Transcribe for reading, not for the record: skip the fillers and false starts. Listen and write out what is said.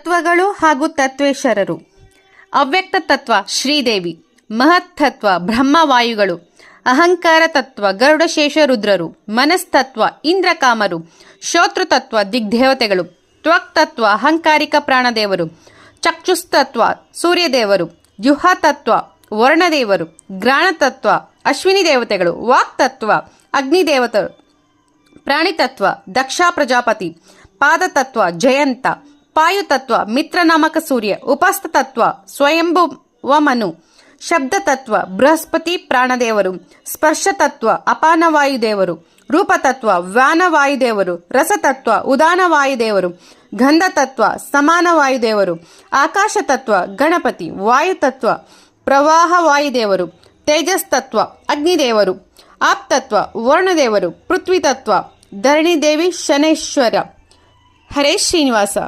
ತತ್ವಗಳು ಹಾಗೂ ತತ್ವೇಶ್ವರರು. ಅವ್ಯಕ್ತ ತತ್ವ ಶ್ರೀದೇವಿ, ಮಹತ್ ತತ್ವ ಬ್ರಹ್ಮವಾಯುಗಳು, ಅಹಂಕಾರ ತತ್ವ ಗರುಡಶೇಷ ರುದ್ರರು, ಮನಸ್ತತ್ವ ಇಂದ್ರಕಾಮರು, ಶ್ರೋತೃತತ್ವ ದಿಗ್ದೇವತೆಗಳು, ತ್ವಕ್ ತತ್ವ ಅಹಂಕಾರಿಕ ಪ್ರಾಣದೇವರು, ಚಕ್ಷುಸ್ತತ್ವ ಸೂರ್ಯದೇವರು, ಜಿಹ್ವಾತತ್ವ ವರ್ಣದೇವರು, ಗ್ರಾಣತತ್ವ ಅಶ್ವಿನಿ ದೇವತೆಗಳು, ವಾಕ್ತತ್ವ ಅಗ್ನಿದೇವತರು, ಪ್ರಾಣಿತತ್ವ ದಕ್ಷ ಪ್ರಜಾಪತಿ, ಪಾದತತ್ವ ಜಯಂತ, ಪಾಯುತತ್ವ ಮಿತ್ರನಾಮಕ ಸೂರ್ಯ, ಉಪಸ್ಥತತ್ವ ಸ್ವಯಂಭುವ ಮನು, ಶಬ್ದತತ್ವ ಬೃಹಸ್ಪತಿ ಪ್ರಾಣದೇವರು, ಸ್ಪರ್ಶತತ್ವ ಅಪಾನವಾಯುದೇವರು, ರೂಪತತ್ವ ವ್ಯಾನವಾಯುದೇವರು, ರಸತತ್ವ ಉದಾನವಾಯುದೇವರು, ಗಂಧತತ್ವ ಸಮಾನವಾಯುದೇವರು, ಆಕಾಶತತ್ವ ಗಣಪತಿ, ವಾಯುತತ್ವ ಪ್ರವಾಹವಾಯುದೇವರು, ತೇಜಸ್ತತ್ವ ಅಗ್ನಿದೇವರು, ಆಪ್ತತ್ವ ವರ್ಣದೇವರು, ಪೃಥ್ವಿತತ್ವ ಧರಣಿದೇವಿ ಶನೇಶ್ವರ. ಹರೇ ಶ್ರೀನಿವಾಸ.